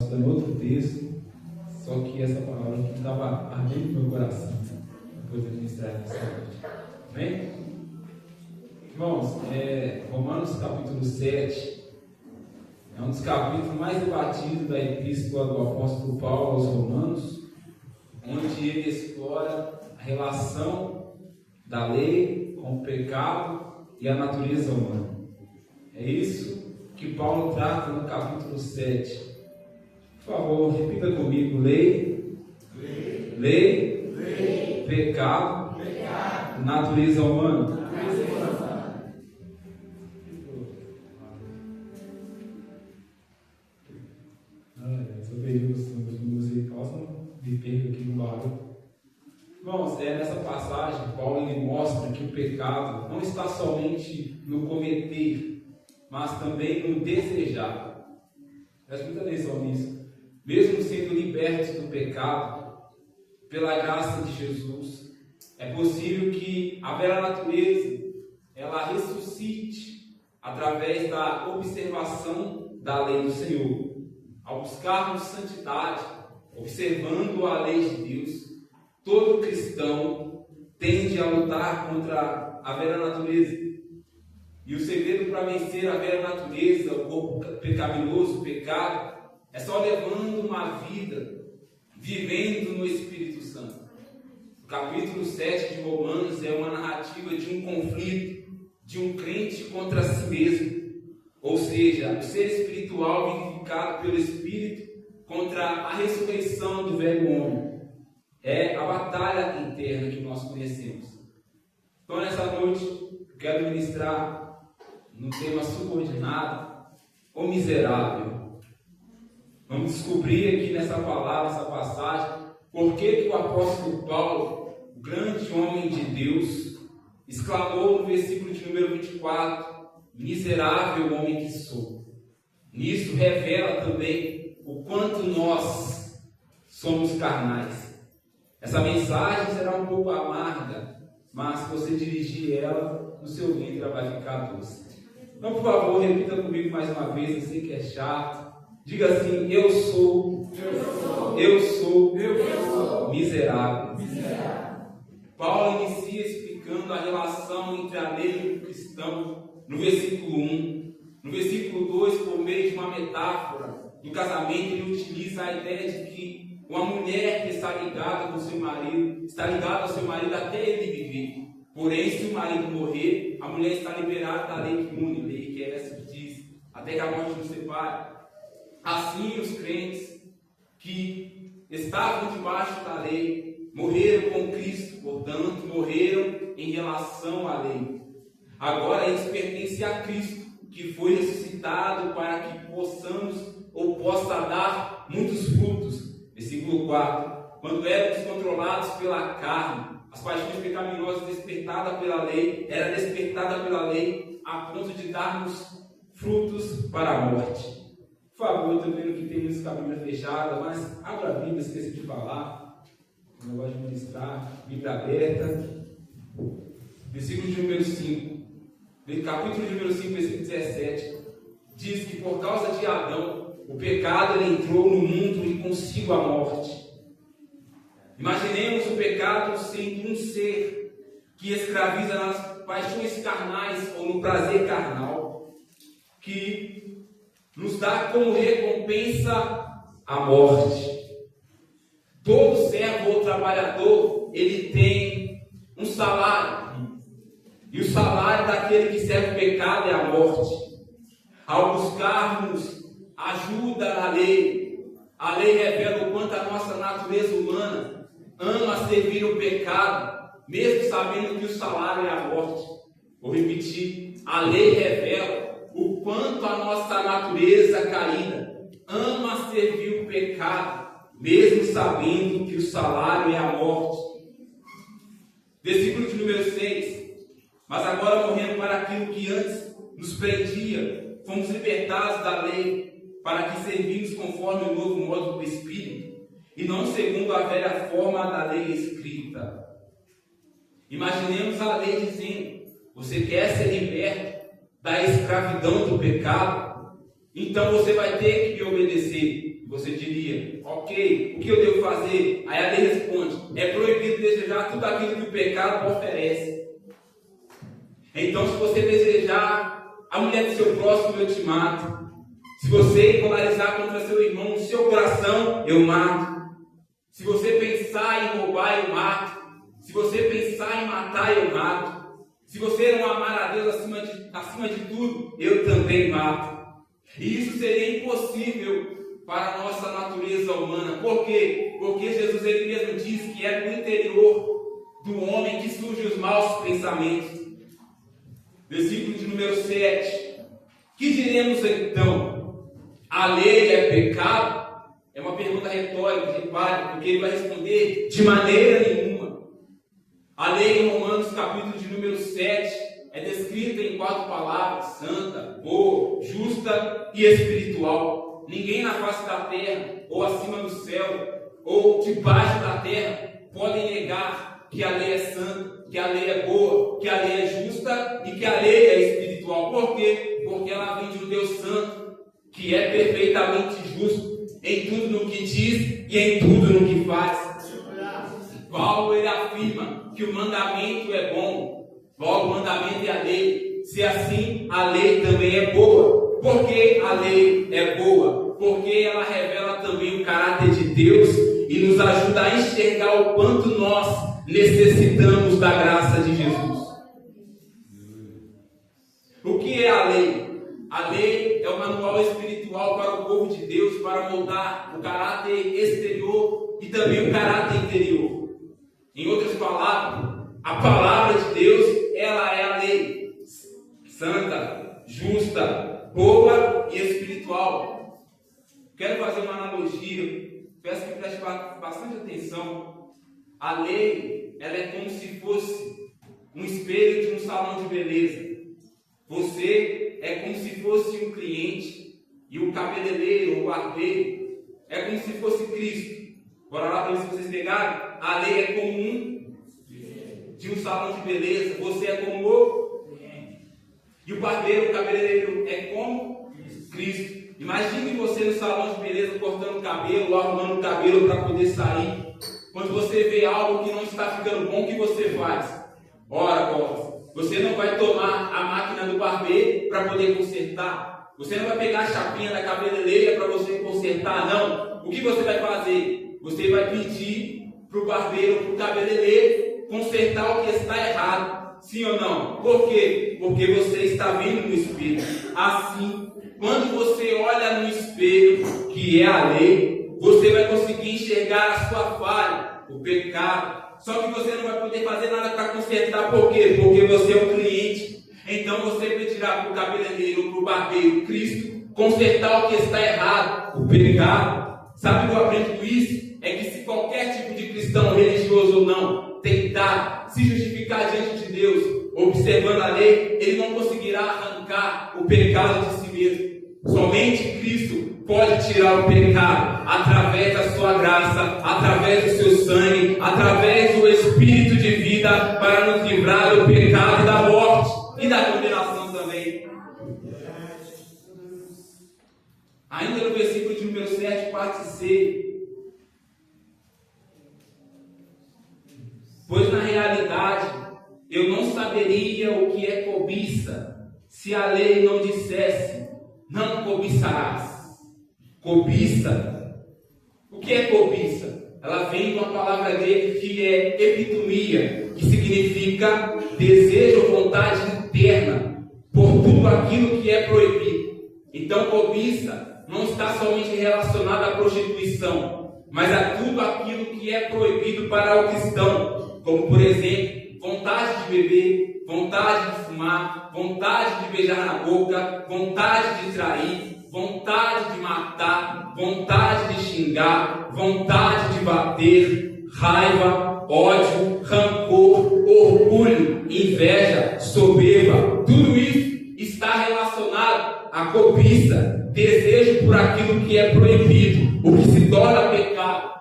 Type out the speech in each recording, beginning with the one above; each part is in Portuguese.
estudando outro texto, só que essa palavra que estava ardendo no meu coração, depois de ministrar essa noite. Amém? Irmãos, Romanos capítulo 7 é um dos capítulos mais debatidos da epístola do apóstolo Paulo aos Romanos, onde ele explora a relação da lei com o pecado e a natureza humana. É isso que Paulo trata no capítulo 7. Por favor, repita comigo: lei, pecado, natureza humana. Eu vejo os símbolos musicais, não me perco aqui no barulho. Irmãos, nessa passagem, Paulo ele mostra que o pecado não está somente no cometer, mas também no desejar. Preste muita atenção nisso. Mesmo sendo libertos do pecado, pela graça de Jesus, é possível que a velha natureza ela ressuscite através da observação da lei do Senhor. Ao buscarmos santidade, observando a lei de Deus, todo cristão tende a lutar contra a velha natureza. E o segredo para vencer a velha natureza, o corpo pecaminoso, o pecado, é só levando uma vida, vivendo no Espírito Santo. O capítulo 7 de Romanos é uma narrativa de um conflito de um crente contra si mesmo. Ou seja, o ser espiritual vivificado pelo Espírito contra a ressurreição do velho homem. É a batalha interna que nós conhecemos. Então, nessa noite, eu quero ministrar no tema subordinado, o miserável. Vamos descobrir aqui nessa palavra, nessa passagem, por que o apóstolo Paulo, o grande homem de Deus, exclamou no versículo de número 24, miserável homem que sou. Nisso revela também o quanto nós somos carnais. Essa mensagem será um pouco amarga, mas se você dirigir ela, no seu ventre ela vai ficar doce. Então, por favor, repita comigo mais uma vez, eu sei que é chato. Diga assim: eu sou miserável. Paulo inicia explicando a relação entre a lei e o cristão no versículo 1. No versículo 2, por meio de uma metáfora do casamento, ele utiliza a ideia de que uma mulher que está ligada com seu marido, está ligada ao seu marido até ele viver. Porém, se o marido morrer, a mulher está liberada da lei que une, lei que é essa que diz, até que a morte nos separe. Assim, os crentes que estavam debaixo da lei morreram com Cristo, portanto, morreram em relação à lei. Agora eles pertencem a Cristo, que foi ressuscitado para que possa dar muitos frutos. Versículo 4. Quando éramos controlados pela carne, as paixões pecaminosas despertadas pela lei, era despertada pela lei a ponto de darmos frutos para a morte. Por favor, eu estou vendo que tem muitas cabines fechadas, mas abra a Bíblia, esqueci de falar. Eu gosto de ministrar, Bíblia aberta. Versículo de número 5. Capítulo de número 5, versículo 17. Diz que por causa de Adão, o pecado ele entrou no mundo e consigo a morte. Imaginemos o pecado sendo um ser que escraviza nas paixões carnais ou no prazer carnal, que nos dá como recompensa a morte. Todo servo ou trabalhador, ele tem um salário. E o salário daquele que serve o pecado é a morte. Ao buscarmos ajuda na lei, a lei revela o quanto a nossa natureza humana ama servir o pecado, mesmo sabendo que o salário é a morte. Vou repetir: a lei revela o quanto a nossa natureza caída ama servir o pecado, mesmo sabendo que o salário é a morte. Versículo de número 6. Mas agora, morrendo para aquilo que antes nos prendia, fomos libertados da lei, para que servimos conforme o novo modo do Espírito, e não segundo a velha forma da lei escrita. Imaginemos a lei dizendo: você quer ser liberto da escravidão do pecado? Então você vai ter que me obedecer. Você Então, se você desejar a mulher do seu próximo, eu te mato. Se você polarizar contra seu irmão no seu coração, eu mato. Se você pensar em roubar, eu mato. Se você pensar em matar, eu mato. Se você não amar a Deus acima de tudo, eu também mato. E isso seria impossível para a nossa natureza humana. Por quê? Porque Jesus ele mesmo diz que é do interior do homem que surgem os maus pensamentos. Versículo de número 7. Que diremos então? A lei é pecado? É uma pergunta retórica, repare, porque ele vai responder de maneira nenhuma. A lei em Romanos capítulo de número 7 é descrita em 4 palavras: santa, boa, justa e espiritual. Ninguém na face da terra, ou acima do céu, ou debaixo da terra, podem negar que a lei é santa, que a lei é boa, que a lei é justa e que a lei é espiritual. Por quê? Porque ela vem de um Deus santo, que é perfeitamente justo em tudo no que diz e em tudo no que faz. Paulo ele afirma que o mandamento é bom, logo o mandamento é a lei. Se assim, a lei também é boa. Por que a lei é boa? Porque ela revela também o caráter de Deus e nos ajuda a enxergar o quanto nós necessitamos da graça de Jesus. O que é a lei? A lei é o manual espiritual para o povo de Deus, para moldar o caráter exterior e também o caráter interior. Em outras palavras, a palavra de Deus, ela é a lei santa, justa, boa e espiritual. Quero fazer uma analogia, peço que preste bastante atenção. A lei, ela é como se fosse um espelho de um salão de beleza. Você é como se fosse um cliente e o cabeleireiro ou barbeiro é como se fosse Cristo. Bora lá para ver se vocês pegarem. A lei é comum de um salão de beleza. Você é como o cliente. E o barbeiro, o cabeleireiro é como Cristo. Imagine você no salão de beleza cortando o cabelo, arrumando o cabelo para poder sair. Quando você vê algo que não está ficando bom, o que você faz? Ora, você não vai tomar a máquina do barbeiro para poder consertar. Você não vai pegar a chapinha da cabeleireira para você consertar, não. O que você vai fazer? Você vai pedir para o barbeiro, para o cabeleireiro, consertar o que está errado. Sim ou não? Por quê? Porque você está vendo no espelho. Assim, quando você olha no espelho, que é a lei, você vai conseguir enxergar a sua falha, o pecado. Só que você não vai poder fazer nada para consertar. Por quê? Porque você é o cliente. Então você pedirá para o cabeleireiro, para o barbeiro, Cristo, consertar o que está errado, o pecado. Sabe o que eu aprendo com isso? É que se qualquer tipo de cristão, religioso ou não, tentar se justificar diante de Deus, observando a lei, ele não conseguirá arrancar o pecado de si mesmo. Somente Cristo pode tirar o pecado através da sua graça, através do seu sangue, através do Espírito de vida, para nos livrar do pecado e da morte e da condenação também. Ainda no versículo de número 7, parte C. Pois na realidade eu não saberia o que é cobiça, se a lei não dissesse, não cobiçarás. Cobiça. O que é cobiça? Ela vem de uma palavra grega que é epitomia, que significa desejo ou vontade interna por tudo aquilo que é proibido. Então cobiça não está somente relacionada à prostituição, mas a tudo aquilo que é proibido para o cristão, como por exemplo, vontade de beber, vontade de fumar, vontade de beijar na boca, vontade de trair, vontade de matar, vontade de xingar, vontade de bater, raiva, ódio, rancor, orgulho, inveja, soberba. Tudo isso está relacionado à cobiça, desejo por aquilo que é proibido, o que se torna pecado.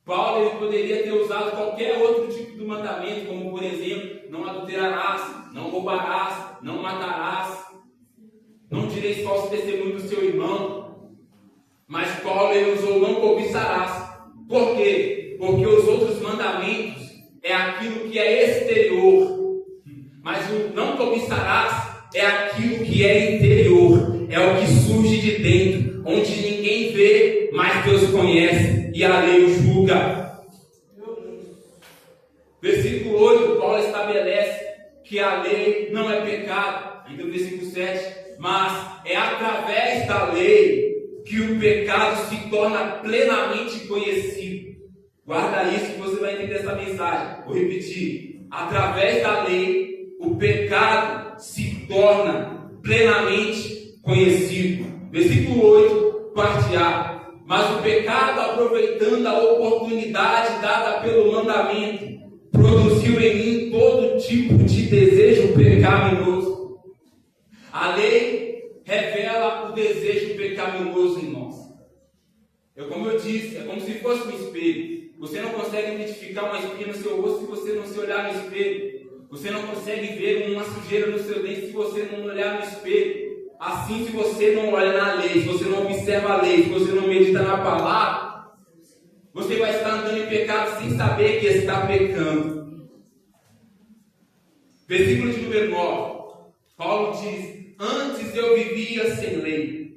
Paulo ele poderia ter usado qualquer outro tipo de mandamento, como por exemplo, não adulterarás, não roubarás, não matarás, não direis falso testemunho do seu irmão. Mas Paulo ele usou não cobiçarás. Por quê? Porque os outros mandamentos é aquilo que é exterior. Mas o não cobiçarás é aquilo que é interior, é o que surge de dentro, onde ninguém vê, mas Deus conhece e a lei o julga. Versículo 8, Paulo estabelece que a lei não é pecado. Ainda no versículo 7, mas é através da lei que o pecado se torna plenamente conhecido. Guarda isso que você vai entender essa mensagem. Vou repetir. Através da lei, o pecado se torna plenamente conhecido. Versículo 8, parte A. Mas o pecado, aproveitando a oportunidade dada pelo mandamento, produziu em mim todo tipo de desejo pecaminoso. A lei revela o desejo pecaminoso em nós. Como eu disse, é como se fosse um espelho. Você não consegue identificar uma espinha no seu rosto se você não se olhar no espelho. Você não consegue ver uma sujeira no seu dente se você não olhar no espelho. Assim, se você não olha na lei, se você não observa a lei, se você não medita na palavra, você vai estar andando em pecado sem saber que está pecando. Versículo de número 9. Paulo diz: antes eu vivia sem lei.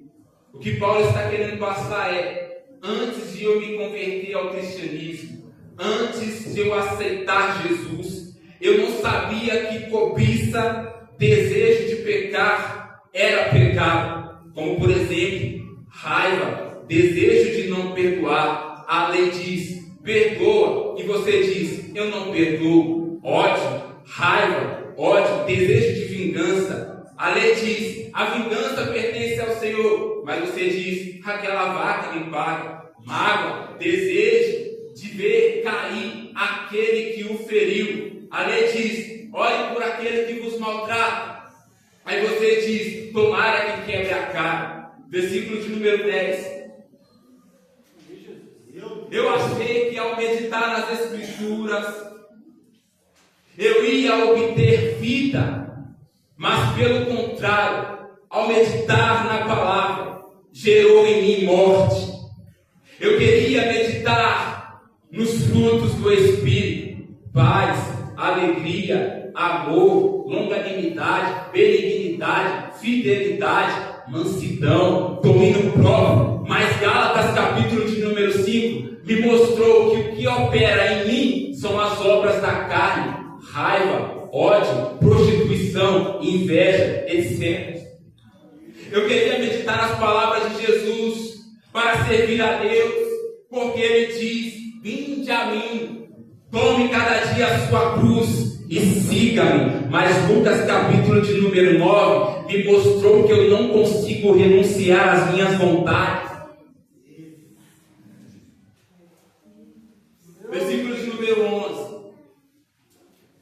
O que Paulo está querendo passar é: antes de eu me converter ao cristianismo, antes de eu aceitar Jesus, eu não sabia que cobiça, desejo de pecar, era pecado. Como, por exemplo, raiva, desejo de não perdoar. A lei diz: perdoa, e você diz: eu não perdoo. Ódio, raiva, ódio, desejo de vingança. A lei diz: a vingança pertence ao Senhor, mas você diz: aquela vaca me paga. Mágoa, desejo de ver cair aquele que o feriu. A lei diz: olhe por aquele que vos maltrata. Aí você diz: tomara que quebre a cara. Versículo de número 10. Eu achei que ao meditar nas Escrituras eu ia obter vida, mas pelo contrário, ao meditar na palavra, gerou em mim morte. Eu queria meditar nos frutos do Espírito: paz, alegria, amor, longanimidade, benignidade, fidelidade, mansidão, domínio próprio. Mas Gálatas capítulo de número 5 me mostrou que o que opera em mim são as obras da carne: raiva, ódio, prostituição, inveja, etc. Eu queria meditar nas palavras de Jesus para servir a Deus, porque Ele diz: vinde a mim, tome cada dia a sua cruz e siga-me. Mas Lucas capítulo de número 9 me mostrou que eu não consigo renunciar às minhas vontades. Versículo de número 11.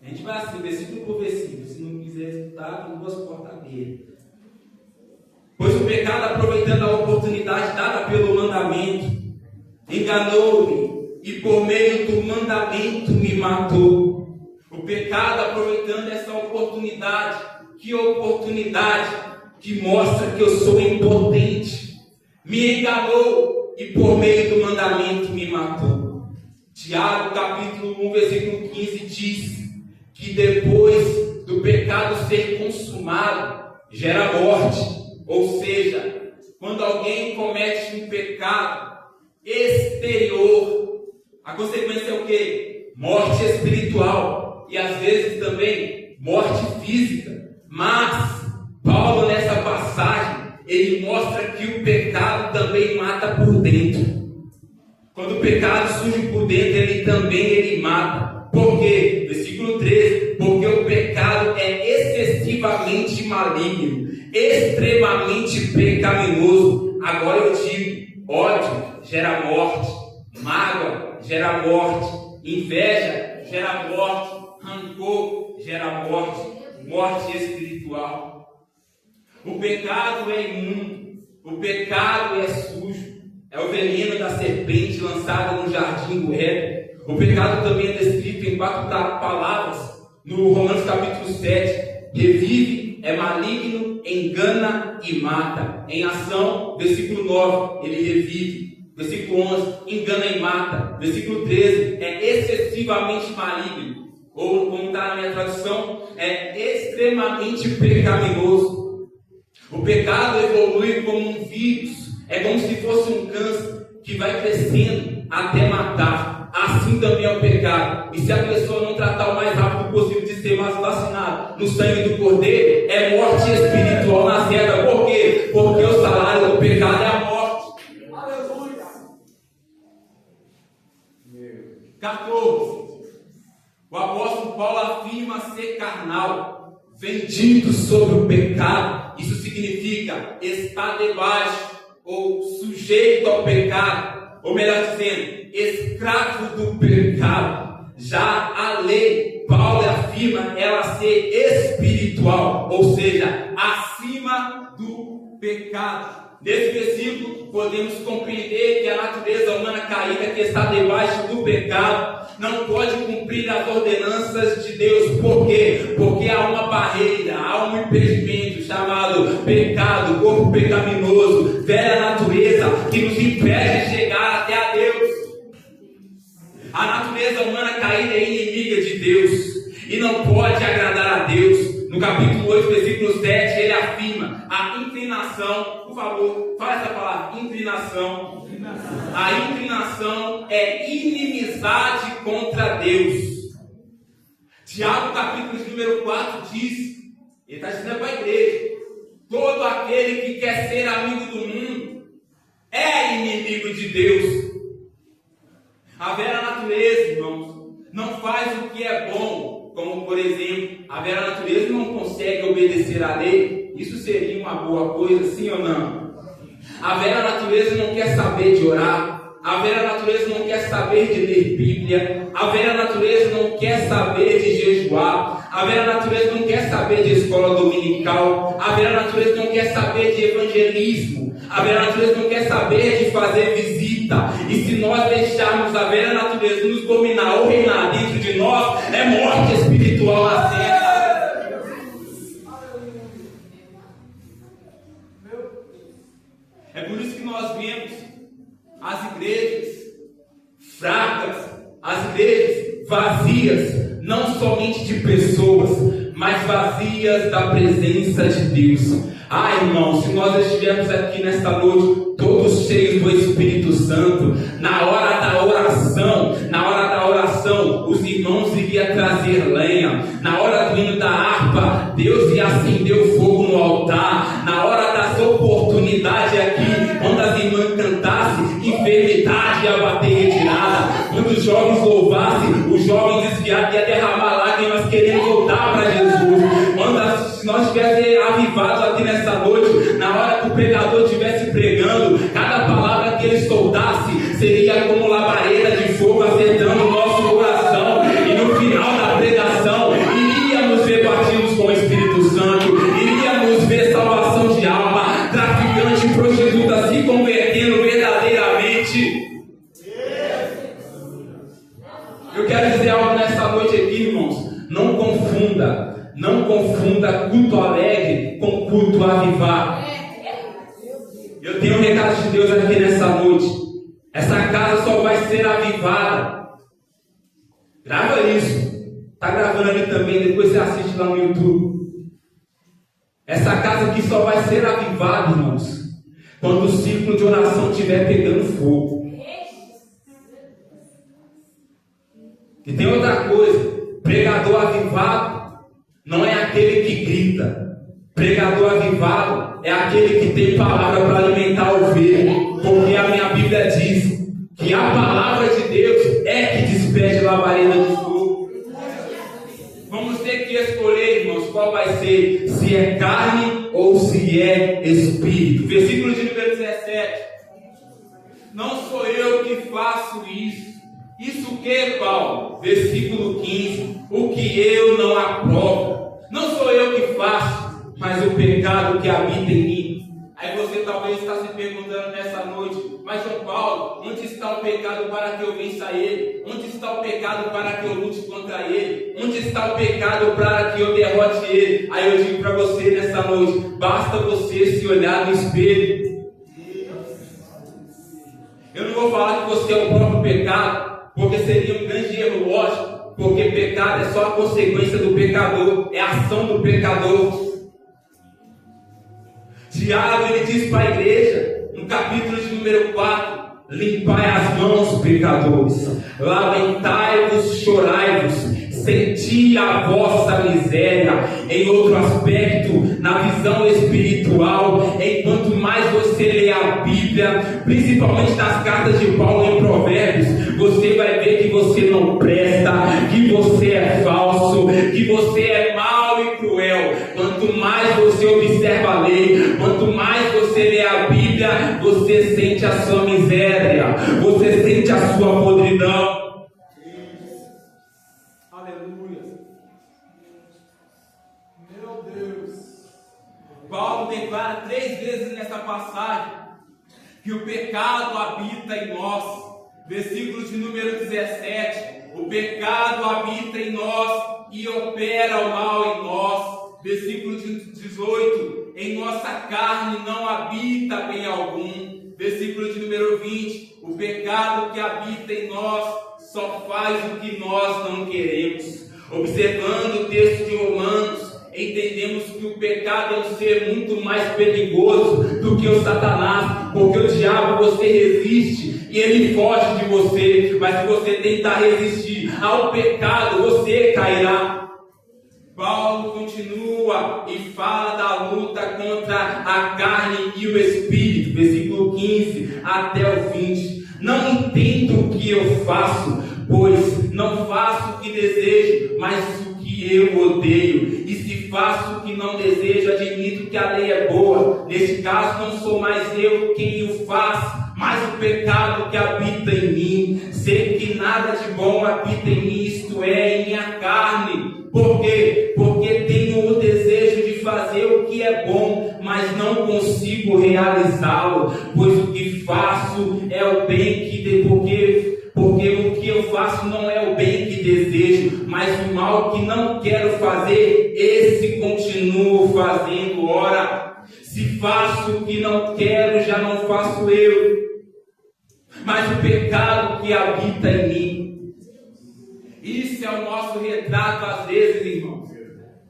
A gente vai assim, versículo por versículo. Se não quiser escutar, tem duas portas abertas. Pois o pecado, aproveitando a oportunidade dada pelo mandamento, enganou-me e por meio do mandamento me matou. O pecado, aproveitando essa oportunidade, que oportunidade que mostra que eu sou impotente, me enganou e por meio do mandamento me matou. Tiago capítulo 1 versículo 15 diz que depois do pecado ser consumado, gera morte. Ou seja, quando alguém comete um pecado exterior, a consequência é o quê? Morte espiritual e às vezes também morte física. Mas Paulo, nessa passagem, ele mostra que o pecado também mata por dentro. Quando o pecado surge por dentro, ele mata. Por quê? Versículo 13. Porque o pecado é excessivamente maligno, extremamente pecaminoso. Agora eu digo: ódio gera morte, mágoa gera morte, inveja gera morte, rancor gera morte, morte espiritual. O pecado é imundo, o pecado é sujo, é o veneno da serpente lançada no jardim do Éden. O pecado também é descrito em 4 palavras no Romanos capítulo 7. Revive, é maligno, engana e mata. Em ação, versículo 9, ele revive. Versículo 11, engana e mata. Versículo 13, é excessivamente maligno. ou como está na minha tradução, é extremamente pecaminoso. O pecado evolui como um vírus, é como se fosse um câncer que vai crescendo até matar. Assim também é o pecado. E se a pessoa não tratar o mais rápido possível de ser vacinado no sangue do Cordeiro, é morte espiritual na certa. Por quê? Porque o salário do pecado é a morte. Aleluia. 14. O apóstolo Paulo afirma ser carnal, vendido sobre o pecado. Isso significa estar debaixo ou sujeito ao pecado, ou melhor dizendo, escravo do pecado. Já a lei, Paulo afirma ela ser espiritual, ou seja, acima do pecado. Nesse versículo podemos compreender que a natureza humana caída, que está debaixo do pecado, não pode cumprir as ordenanças de Deus. Por quê? Porque há uma barreira, há um impedimento chamado pecado, corpo pecaminoso, velha natureza, que nos impede de chegar até a Deus. A natureza humana caída é inimiga de Deus e não pode agradar a Deus. No capítulo 8, versículo 7, ele afirma a inclinação. Por favor, fala essa palavra, inclinação. A inclinação é inimizade contra Deus. Tiago, capítulo número 4, diz, ele está dizendo para a igreja: todo aquele que quer ser amigo do mundo é inimigo de Deus. A velha natureza, irmãos, não faz o que é bom, como por exemplo, a velha natureza não consegue obedecer à lei. Isso seria uma boa coisa, sim ou não? A velha natureza não quer saber de orar. A velha natureza não quer saber de ler Bíblia. A velha natureza não quer saber de jejuar. A velha natureza não quer saber de escola dominical. A velha natureza não quer saber de evangelismo. A velha natureza não quer saber de fazer visita. E se nós deixarmos a velha natureza nos dominar ou reinar dentro de nós, é morte espiritual na terra. É por isso que nós vemos as igrejas fracas, as igrejas vazias, não somente de pessoas, mas vazias da presença de Deus. Irmão, se nós estivermos aqui nesta noite, todos cheios do Espírito Santo, na hora da oração, os irmãos iriam trazer lenha. Na hora do hino da harpa, Deus ia acender o fogo no altar. Na hora das oportunidades aqui, quando as irmãs cantassem, enfermidade ia bater retirada. Quando os jovens louvassem, os jovens desviados iam derramar lágrimas querendo voltar para Jesus. Se nós estivéssemos avivados aqui nessa noite, na hora que o pregador estivesse pregando, cada palavra que ele soltasse seria como labareda de fogo acertando o nosso coração. E no final da pregação, iríamos ver batismos com o Espírito Santo, iríamos ver salvação de alma, traficante e prostituta se convertendo verdadeiramente. Eu quero dizer algo nessa noite aqui, irmãos. Não confunda culto alegre com culto avivado. Eu tenho um recado de Deus aqui nessa noite. Essa casa só vai ser avivada. Grava isso. Está gravando ali também, depois você assiste lá no YouTube. Essa casa aqui só vai ser avivada, irmãos, quando o círculo de oração estiver pegando fogo. E tem outra coisa. Pregador avivado não é aquele que grita. Pregador avivado é aquele que tem palavra para alimentar a ovelha. Porque a minha Bíblia diz que a palavra de Deus é que despede labareda de fogo. Vamos ter que escolher, irmãos, qual vai ser, se é carne ou se é espírito. Versículo de número 17. Não sou eu que faço isso. Isso o que, Paulo? Versículo 15. O que eu não aprovo. Não sou eu que faço, mas o pecado que habita em mim. Aí você talvez está se perguntando nessa noite: mas João Paulo, onde está o pecado para que eu vença ele? Onde está o pecado para que eu lute contra ele? Onde está o pecado para que eu derrote ele? Aí eu digo para você nessa noite: basta você se olhar no espelho. Eu não vou falar que você é o próprio pecado, porque seria um grande erro, lógico. porque pecado é só a consequência do pecador, é a ação do pecador. Tiago, ele diz para a igreja, no capítulo de número 4, limpai as mãos, pecadores, lamentai-vos, chorai-vos, senti a vossa miséria. Em outro aspecto, na visão espiritual, enquanto mais você lê a Bíblia, principalmente nas cartas de Paulo em Provérbios, você vai ver que você não presta, que você é falso, que você é mau e cruel. Quanto mais você observa a lei, quanto mais você lê a Bíblia, você sente a sua miséria, você sente a sua podridão. Paulo declara 3 vezes nessa passagem que o pecado habita em nós. Versículo de número 17: o pecado habita em nós e opera o mal em nós. Versículo de 18: em nossa carne não habita bem algum. Versículo de número 20: o pecado que habita em nós só faz o que nós não queremos. Observando o texto de Romanos, entendemos que o pecado é um ser muito mais perigoso do que o Satanás, porque o diabo você resiste e ele foge de você, mas se você tentar resistir ao pecado, você cairá. Paulo continua e fala da luta contra a carne e o espírito, versículo 15 até o 20. Não entendo o que eu faço, pois não faço o que desejo, mas o que eu odeio. E se faço o que não desejo, admito que a lei é boa. Neste caso não sou mais eu quem o faz, mas o pecado que habita em mim. Sei que nada de bom habita em mim, isto é, em minha carne. Por quê? Porque tenho o desejo de fazer o que é bom, mas não consigo realizá-lo. Pois o que faço é o bem porque o que eu faço não é o bem que desejo, mas o mal que não quero fazer, esse continuo fazendo. Ora, se faço o que não quero, já não faço eu, mas o pecado que habita em mim. Isso é o nosso retrato às vezes, irmãos.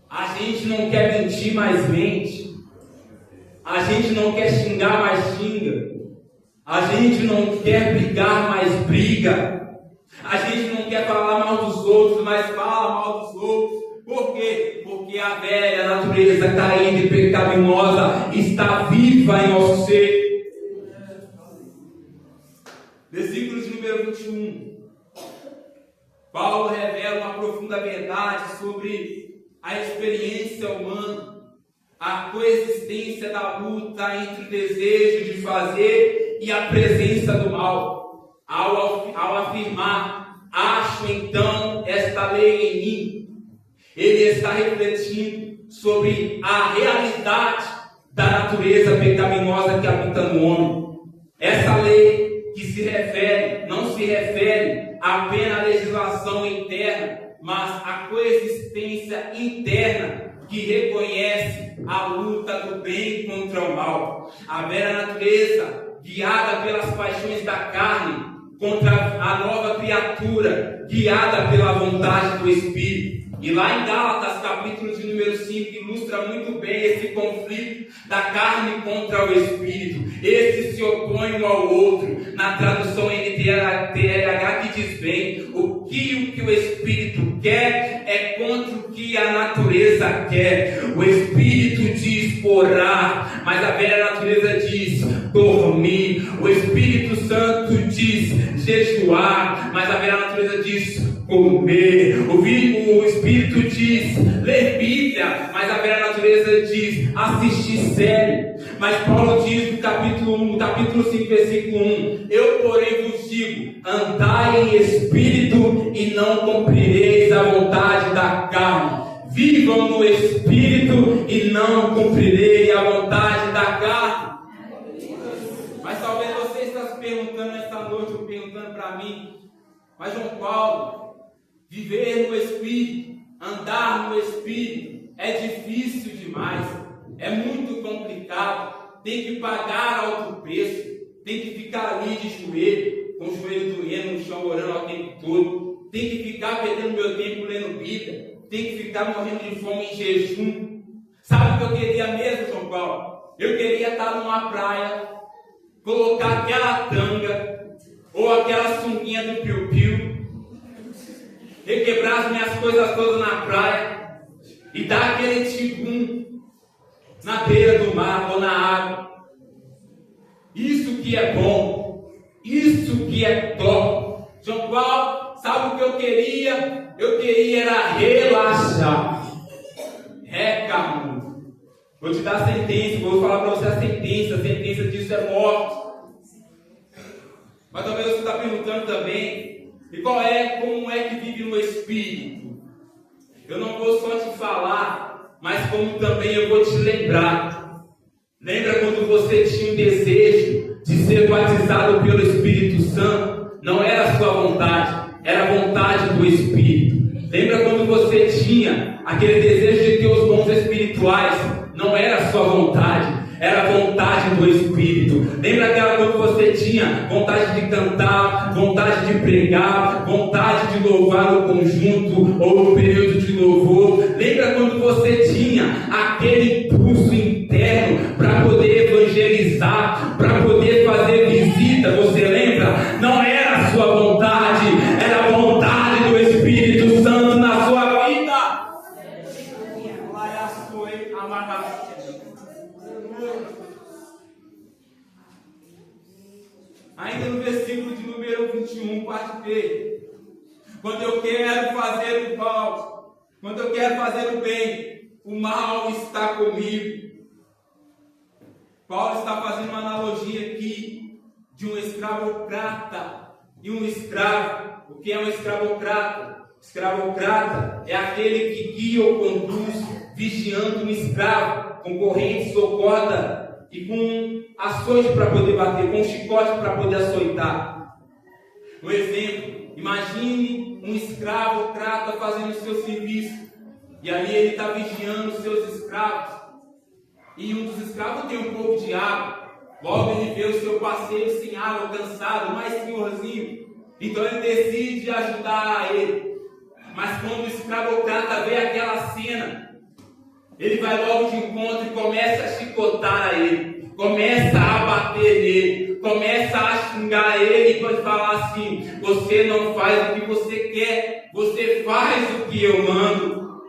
A gente não quer mentir, mas mente. A gente não quer xingar, mas xinga. A gente não quer brigar, mas briga. A gente não quer falar mal dos outros, mas fala mal dos outros. Por quê? Porque a velha natureza caída e pecaminosa está viva em nosso ser. Versículo de número 21. Paulo revela uma profunda verdade sobre a experiência humana, a coexistência da luta entre o desejo de fazer e a presença do mal. Ao afirmar, acho então esta lei em mim, ele está refletindo sobre a realidade da natureza pecaminosa que habita no homem. Essa lei que se refere, não se refere apenas à legislação interna, mas à coexistência interna que reconhece a luta do bem contra o mal. A velha natureza, guiada pelas paixões da carne, contra a nova criatura, guiada pela vontade do Espírito. E lá em Gálatas, capítulo de número 5, ilustra muito bem esse conflito da carne contra o Espírito. Esses se opõem um ao outro. Na tradução NTLH que diz bem, o que o Espírito quer é contra o que a natureza quer. O Espírito diz orar, mas a velha natureza diz dormir. O Espírito Santo diz jejuar, mas a velha natureza diz comer. O Espírito diz ler Bíblia, mas a velha natureza diz assistir série. Mas Paulo diz no capítulo 5, versículo 1: eu, porém, vos digo, andai em espírito e não cumprireis a vontade da carne. Vivam no espírito e não cumprirei a vontade da carne. Mas talvez você esteja se perguntando esta noite, ou perguntando para mim, mas João Paulo, viver no Espírito, andar no Espírito, é difícil demais, é muito complicado, tem que pagar alto preço, tem que ficar ali de joelho, com o joelho doendo no chão, orando o tempo todo, tem que ficar perdendo meu tempo lendo Bíblia, tenho que ficar morrendo de fome em jejum. Sabe o que eu queria mesmo, João Paulo? Eu queria estar numa praia, colocar aquela tanga, ou aquela sunguinha do piu-piu, requebrar as minhas coisas todas na praia, e dar aquele tigum na beira do mar ou na água. Isso que é bom, isso que é top. João Paulo, sabe o que eu queria? Eu queria era relaxar. Calma. Vou te dar a sentença, vou falar para você a sentença disso é morte. Mas talvez você está perguntando também, e como é que vive no Espírito? Eu não vou só te falar, mas como também eu vou te lembrar. Lembra quando você tinha um desejo de ser batizado pelo Espírito Santo? Não era a sua vontade, era a vontade do Espírito. Lembra quando você tinha aquele desejo de ter os dons espirituais? Não era a sua vontade, era a vontade do Espírito. Lembra aquela quando você tinha vontade de cantar, vontade de pregar, vontade de louvar no conjunto ou no período de louvor? Lembra quando você tinha aquele impulso interno para poder evangelizar, para poder fazer visita? Você lembra? Não era a sua vontade, era a vontade do Espírito Santo na sua vida. Ainda no versículo de número 21, parte B. Quando eu quero fazer o mal, quando eu quero fazer o bem, o mal está comigo. Paulo está fazendo uma analogia aqui de um escravocrata e um escravo. O que é um escravocrata? Escravocrata é aquele que guia ou conduz, vigiando um escravo, com correntes ou corda e com açoite para poder bater, com chicote para poder açoitar. Um exemplo, imagine um escravocrata fazendo o seu serviço, e ali ele está vigiando os seus escravos, e um dos escravos tem um pouco de água, logo ele vê o seu parceiro sem água, cansado, mais senhorzinho, então ele decide ajudar a ele. Mas quando o escravocrata vê aquela cena, ele vai logo de encontro e começa a chicotar a ele, começa a bater nele, começa a xingar ele e pode falar assim: você não faz o que você quer, você faz o que eu mando.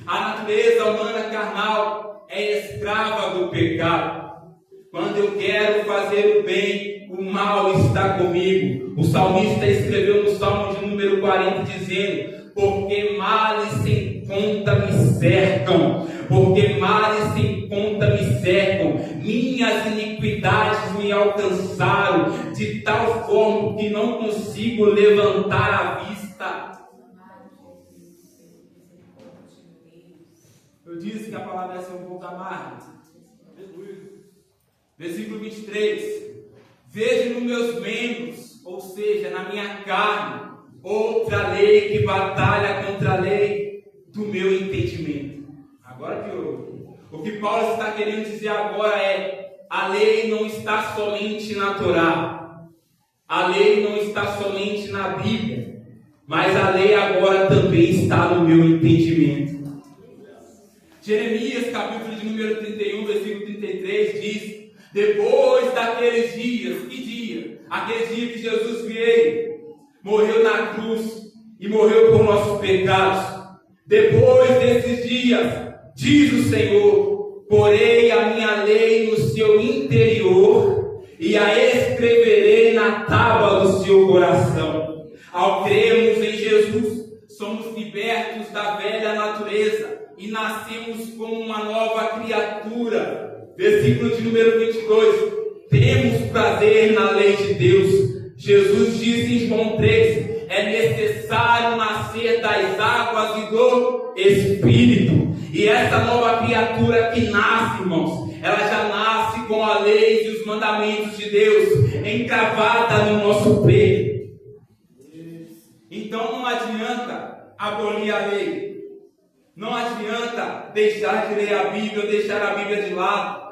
A natureza humana carnal é escrava do pecado. Quando eu quero fazer o bem, o mal está comigo. O salmista escreveu no Salmo de número 40 dizendo: porque males sem conta me cercam, porque males sem conta me cercam, minhas iniquidades me alcançaram, de tal forma que não consigo levantar a vista. Eu disse que a palavra ia ser um pouco amarga. Versículo 23. Vejo nos meus membros, ou seja, na minha carne, outra lei que batalha contra a lei do meu entendimento. Agora piorou. O que Paulo está querendo dizer agora é: a lei não está somente na Torá, a lei não está somente na Bíblia, mas a lei agora também está no meu entendimento. Jeremias, capítulo de número 31, versículo 33 diz: depois daqueles dias, que dia? Aquele dia que Jesus veio, morreu na cruz e morreu por nossos pecados. Depois desses dias, diz o Senhor, porei a minha lei no seu interior e a escreverei na tábua do seu coração. Ao crermos em Jesus, somos libertos da velha natureza e nascemos como uma nova criatura. Versículo de número 22. Temos prazer na lei de Deus. Jesus disse em João 3: é necessário nascer das águas e do Espírito. E essa nova criatura que nasce, irmãos, ela já nasce com a lei e os mandamentos de Deus encravada no nosso peito. Então não adianta abolir a lei. Não adianta deixar de ler a Bíblia ou deixar a Bíblia de lado.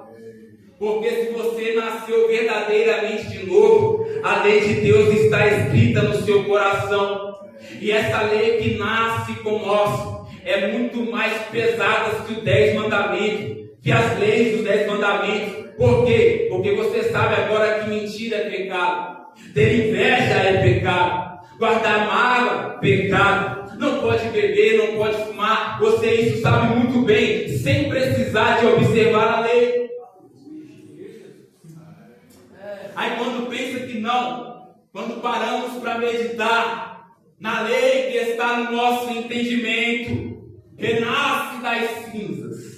Porque se você nasceu verdadeiramente de novo, a lei de Deus está escrita no seu coração. E essa lei que nasce com nós é muito mais pesada que os 10 mandamentos, que as leis dos 10 mandamentos. Por quê? Porque você sabe agora que mentira é pecado, ter inveja é pecado, guardar mágoa, pecado. Não pode beber, não pode fumar. Você isso sabe muito bem, sem precisar de observar a lei. Aí quando pensa que não, quando paramos para meditar na lei que está no nosso entendimento, renasce das cinzas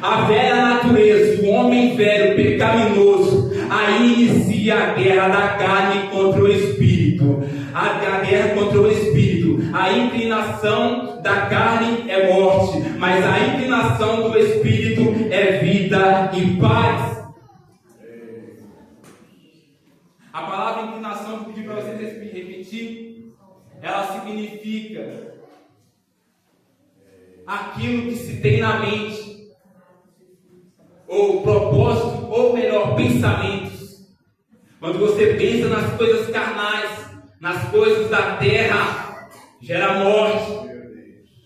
a velha natureza, o homem velho pecaminoso. Aí inicia a guerra da carne contra o espírito. A guerra contra o espírito. A inclinação da carne é morte, mas a inclinação do espírito é vida e paz. A palavra inclinação, vou pedir para vocês repetir, ela significa aquilo que se tem na mente, ou propósito, ou melhor, pensamentos. Quando você pensa nas coisas carnais, nas coisas da terra, gera morte.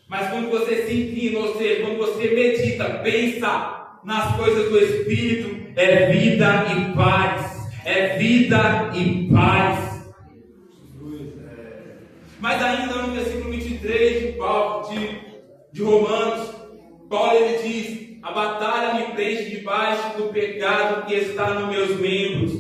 Mas quando você se inclina, ou seja, quando você medita, pensa nas coisas do Espírito, é vida e paz. É vida e paz. Mas ainda no versículo 23 de Romanos, Paulo ele diz: a batalha me prende debaixo do pecado que está nos meus membros.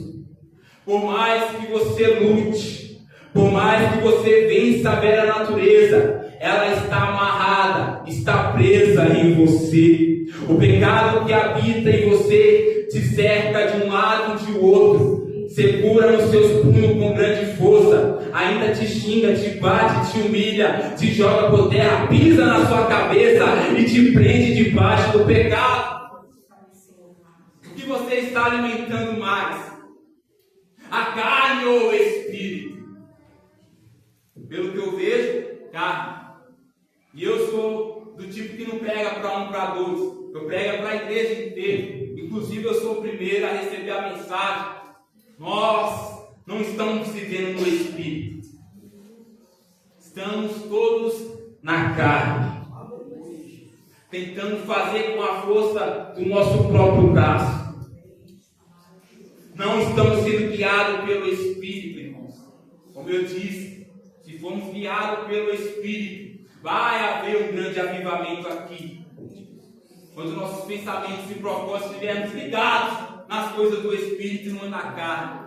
Por mais que você lute, por mais que você vença a velha natureza, ela está amarrada, está presa em você. O pecado que habita em você te cerca de um lado e de outro, segura nos seus punhos com grande força, ainda te xinga, te bate, te humilha, te joga por terra, pisa na sua cabeça e te prende debaixo do pecado. O que você está alimentando mais? A carne ou o espírito? Pelo que eu vejo, carne. E eu sou do tipo que não prega para um, para dois. Eu prego para a igreja inteira. Inclusive eu sou o primeiro a receber a mensagem. Nós não estamos vivendo no espírito. Estamos todos na carne, tentando fazer com a força do nosso próprio braço. Não estamos sendo guiados pelo Espírito, irmãos. Como eu disse, se formos guiados pelo Espírito, vai haver um grande avivamento aqui. Quando nossos pensamentos e propósitos estivermos ligados nas coisas do Espírito e não na carne.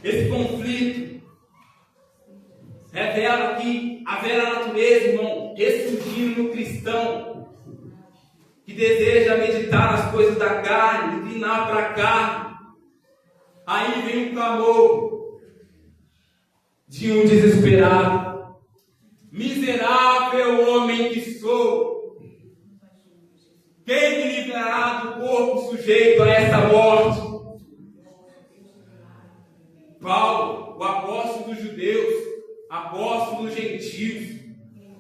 Esse conflito revela aqui a velha natureza, irmão, ressurgindo no cristão que deseja meditar nas coisas da carne, inclinar para a carne. Aí vem o clamor de um desesperado: miserável homem que sou, quem me livrará do corpo sujeito a essa morte? Paulo, o apóstolo dos judeus, apóstolo dos gentios,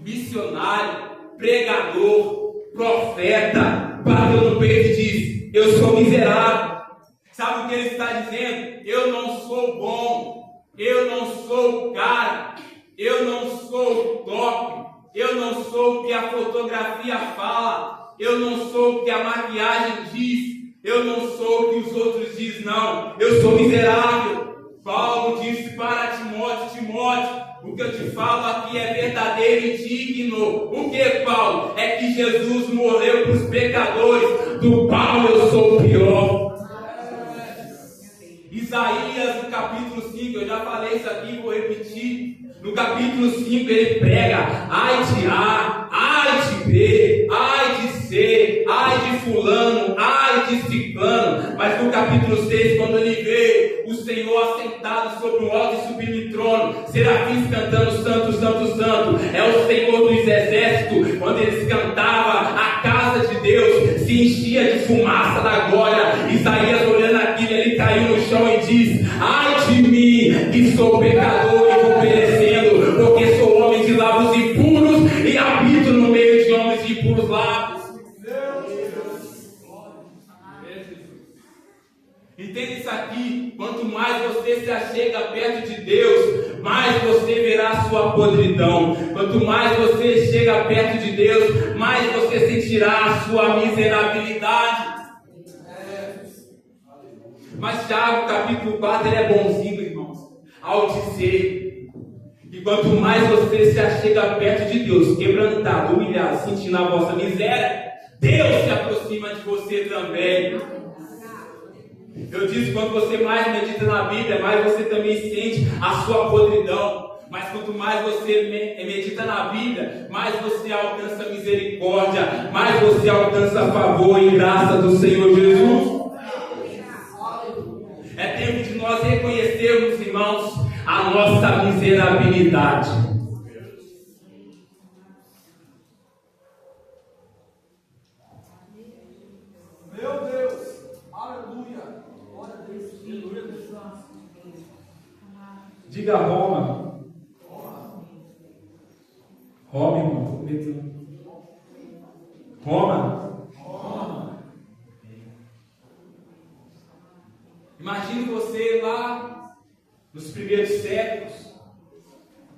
missionário, pregador, profeta, bateu no peito e diz: eu sou miserável. Sabe o que ele está dizendo? Eu não sou bom, eu não sou o cara, eu não sou o top, eu não sou o que a fotografia fala, eu não sou o que a maquiagem diz, eu não sou o que os outros dizem, não, eu sou miserável. Paulo disse para Timóteo: Timóteo, o que eu te falo aqui é verdadeiro e digno. O que, Paulo? É que Jesus morreu para os pecadores. Do Paulo eu sou o pior. Isaías, no capítulo 5, eu já falei isso aqui, vou repetir. No capítulo 5 ele prega: ai de A, ai de B, ai de C, ai de fulano, ai de ciclano. Mas no capítulo 6, quando ele vê o Senhor assentado sobre um alto e sublime trono, serafins cantando santo, santo, santo, é o Senhor dos exércitos. Quando eles cantavam, a casa de Deus se enchia de fumaça da glória. Isaías, olhando aquilo, ele caiu no chão e diz: ai de mim, que sou pecador e vou perecendo, porque sou homem de lábios impuros e habito no meio de homens de impuros lábios. Entenda isso aqui: quanto mais você se achega perto de Deus, mais você verá a sua podridão. Quanto mais você chega perto de Deus, mais você sentirá a sua miserabilidade. Mas Tiago, capítulo 4, ele é bonzinho, irmãos, ao dizer que quanto mais você se achega perto de Deus, quebrantado, humilhado, sentindo a vossa miséria, Deus se aproxima de você também. Eu disse, quando você mais medita na Bíblia, mais você também sente a sua podridão. Mas quanto mais você medita na Bíblia, mais você alcança misericórdia, mais você alcança favor e graça do Senhor Jesus. É tempo de nós reconhecermos, irmãos, a nossa miserabilidade. Meu Deus, aleluia, glória a Deus, aleluia. Diga Roma. Roma, irmão. Roma. Imagine você lá nos primeiros séculos.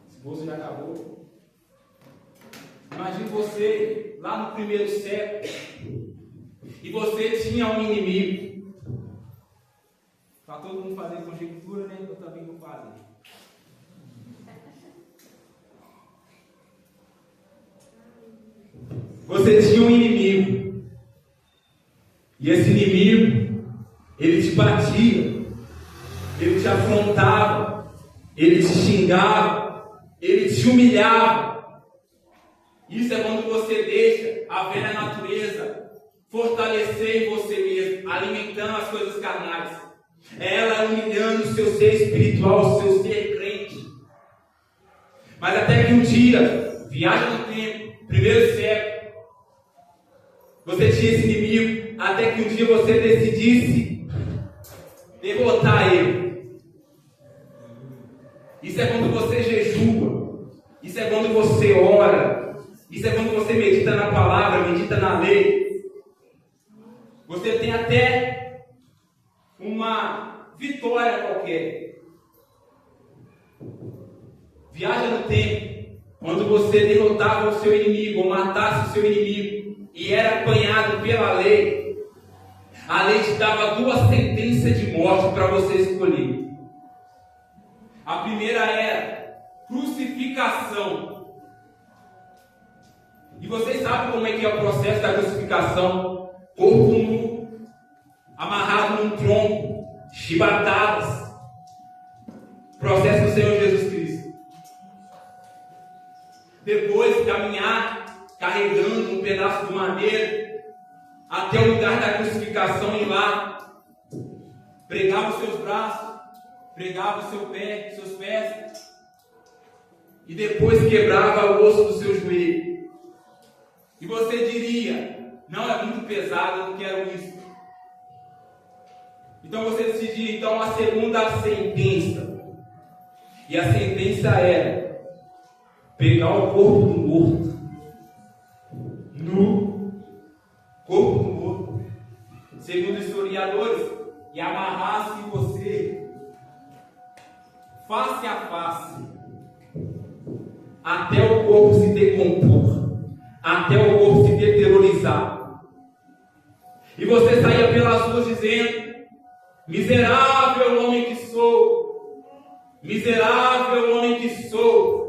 Esse bolso já acabou. Imagine você lá no primeiro século. E você tinha um inimigo. Está todo mundo fazendo conjectura, né? Eu também vou fazer. Você tinha um inimigo. E esse inimigo, ele te batia, ele te afrontava, ele te xingava, ele te humilhava. Isso é quando você deixa a velha natureza fortalecer em você mesmo, alimentando as coisas carnais. É ela humilhando o seu ser espiritual, o seu ser crente. Mas até que um dia, viaja no tempo, primeiro século, você tinha esse inimigo, até que um dia você decidisse derrotar ele. Isso é quando você jejua, isso é quando você ora, isso é quando você medita na palavra, medita na lei. Você tem até uma vitória qualquer. Viaja no tempo, quando você derrotava o seu inimigo, ou matasse o seu inimigo, e era apanhado pela lei, a lei te dava duas sentenças de morte para você escolher. A primeira era crucificação. E vocês sabem como é que é o processo da crucificação? Corpo nu, amarrado num tronco, chibatadas. Processo do Senhor Jesus Cristo. Depois caminhar carregando um pedaço de madeira até o lugar da crucificação, e lá pregava os seus braços, pregava o seu pé, seus pés, e depois quebrava o osso do seu joelho. E você diria: não, é muito pesado, eu não quero isso. Então você decidia então a segunda sentença. E a sentença era pegar o corpo do morto, no corpo do morto, segundo historiadores, e amarrasse você face a face, até o corpo se decompor, até o corpo se deteriorizar. E você saía pelas ruas dizendo: miserável homem que sou, miserável homem que sou.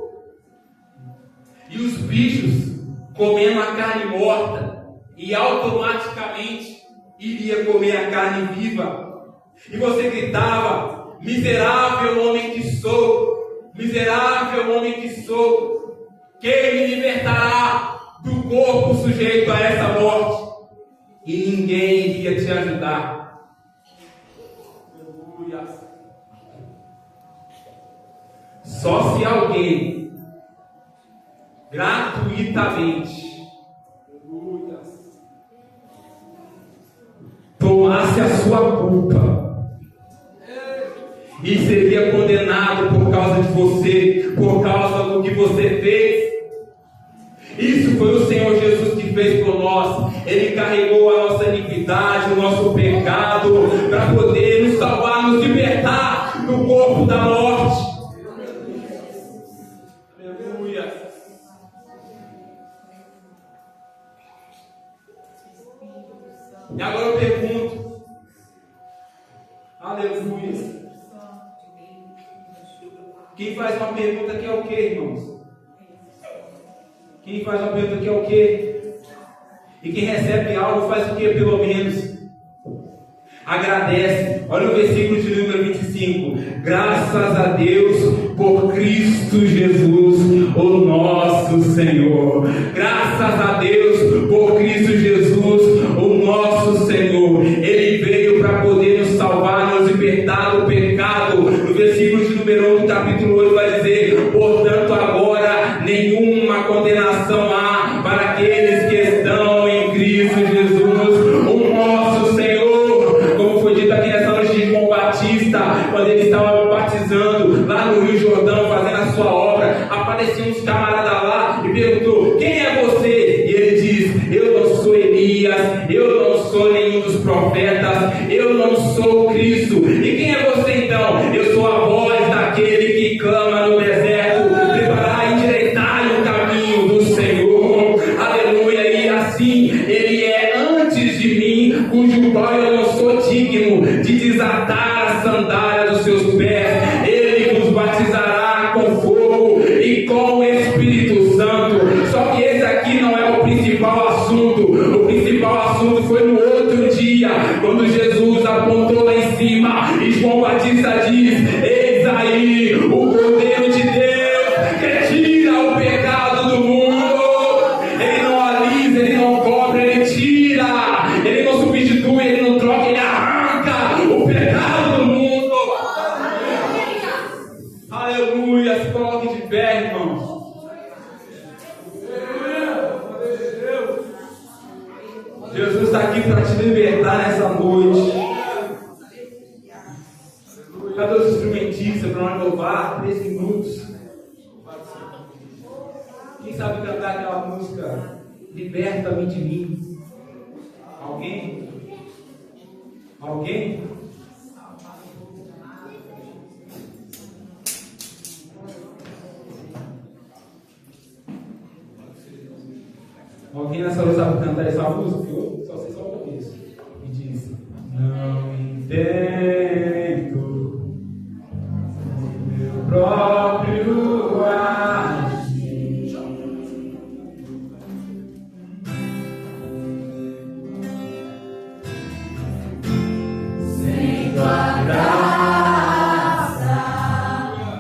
E os bichos comendo a carne morta, e automaticamente iria comer a carne viva. E você gritava: miserável homem que sou, miserável homem que sou, quem me libertará do corpo sujeito a essa morte? E ninguém iria te ajudar. Aleluia. Só se alguém gratuitamente tomasse a sua culpa e seria condenado por causa de você, por causa do que você fez. Isso foi o Senhor Jesus que fez por nós. Ele carregou a nossa iniquidade, o nosso pecado, para poder nos salvar, nos libertar do corpo da morte. Aleluia. Quem faz uma pergunta que é o quê, irmãos? Quem faz uma pergunta que é o quê? E quem recebe algo faz o quê, pelo menos? Agradece. Olha o versículo de número 25. Graças a Deus por Cristo Jesus, o nosso Senhor. Graças a Deus por Cristo Jesus, o nosso Senhor. Ele veio para poder nos salvar, nos libertar do pecado. No versículo de número 1 do capítulo 8 vai dizer: portanto agora nenhuma condenação há para aqueles que estão em Cristo Jesus, o nosso Senhor. Como foi dito aqui nessa noite de João Batista, quando ele estava batizando lá no Rio Jordão, fazendo a sua obra, apareciam uns camaradas lá e perguntou: quem é você? E ele diz: eu não sou Elias, eu não sou nenhum dos profetas, eu não sou Cristo. E quem é você então? Eu sou a voz daquele que clama no deserto: preparai e endireitai o caminho do Senhor. Aleluia. E assim ele é antes de mim, cujo qual eu não sou digno de desatar a sandália dos seus pés. Ele vos batizará com fogo e com o Espírito Santo. Só que esse aqui não é o principal assunto. O principal assunto foi no outro dia, quando Jesus apontou lá em cima e João Batista diz: eis aí o Cordeiro de Deus que tira o pecado do mundo. Ele não alisa, ele não cobre, ele tira. Ele não substitui, ele não troca, ele arranca o pecado do mundo. Aleluia. Se coloque de pé, irmãos. Jesus está aqui para te libertar nessa noite. Cadê os instrumentistas para nós louvar 3 minutos? Quem sabe cantar aquela música Liberta-me de mim? Alguém? Alguém? Alguém nessa hora sabe cantar essa música? Eu só sei só o começo. E diz: não entendo o meu próprio agir, sem tua graça,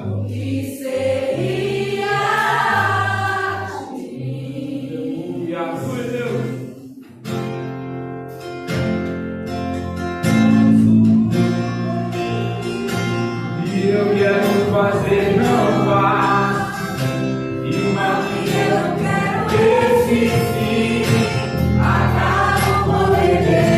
o que seria de mim? E eu quero fazer, não faço, e o mal que eu quero resistir, acabo por perder.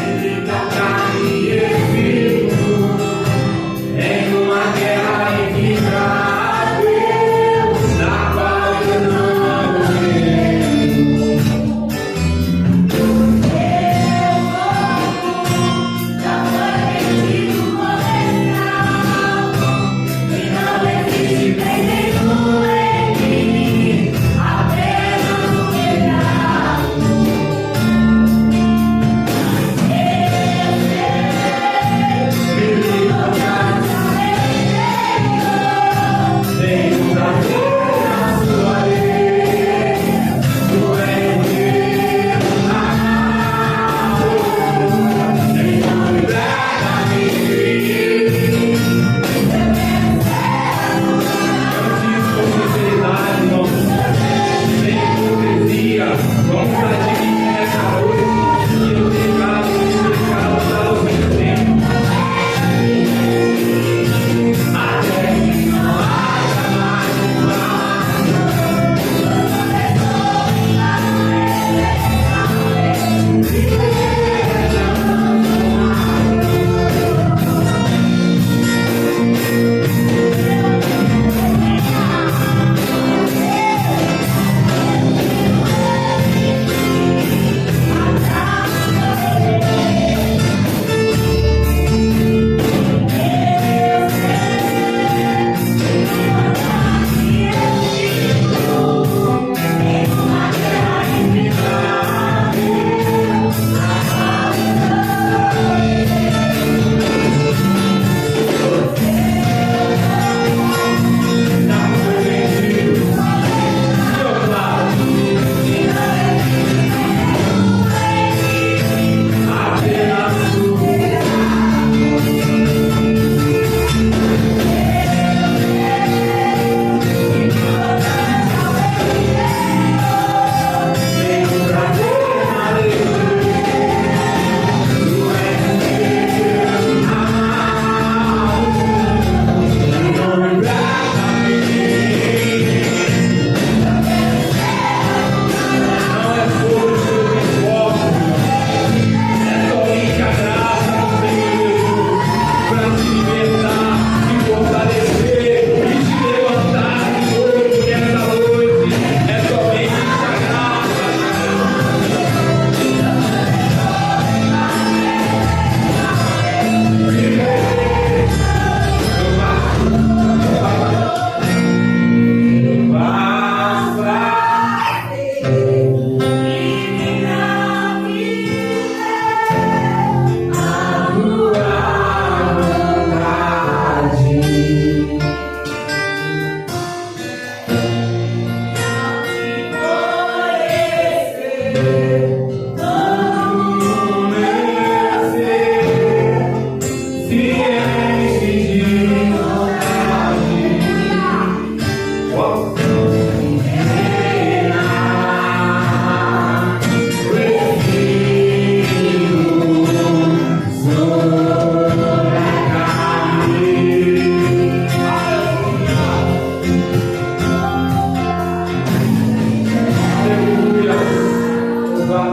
Ele toca e espírito em uma guerra inevitável, na qual eu não entendo.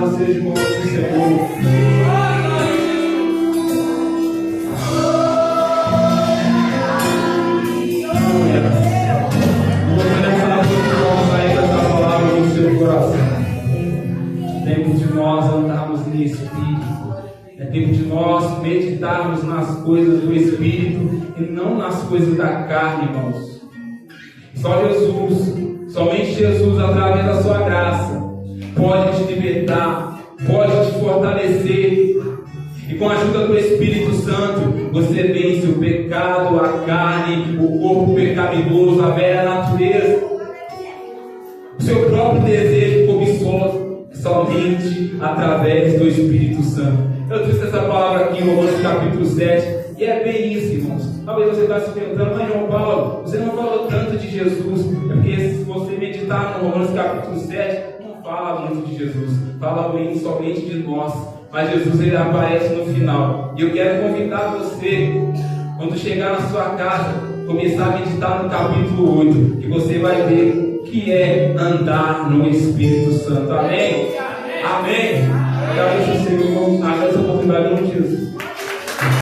Louvado seja o nome do Senhor. Tempo de nós andarmos no Espírito. É tempo de nós meditarmos nas coisas do Espírito e não nas coisas da carne, irmãos. Só Jesus, somente Jesus, através da sua graça, pode te libertar, pode te fortalecer. E com a ajuda do Espírito Santo, você vence o pecado, a carne, o corpo pecaminoso, a velha natureza, o seu próprio desejo cobiçoso. Somente através do Espírito Santo. Eu trouxe essa palavra aqui em Romanos capítulo 7. E é bem isso, irmãos. Talvez você está se perguntando, mas João Paulo, você não falou tanto de Jesus. É porque se você meditar no Romanos capítulo 7, não fala muito de Jesus. Fala bem somente de nós. Mas Jesus, ele aparece no final. E eu quero convidar você, quando chegar na sua casa, começar a meditar no capítulo 8, que você vai ver que é andar no Espírito Santo. Amém? Amém. Agradeço o Senhor. Agradeço a oportunidade de Jesus.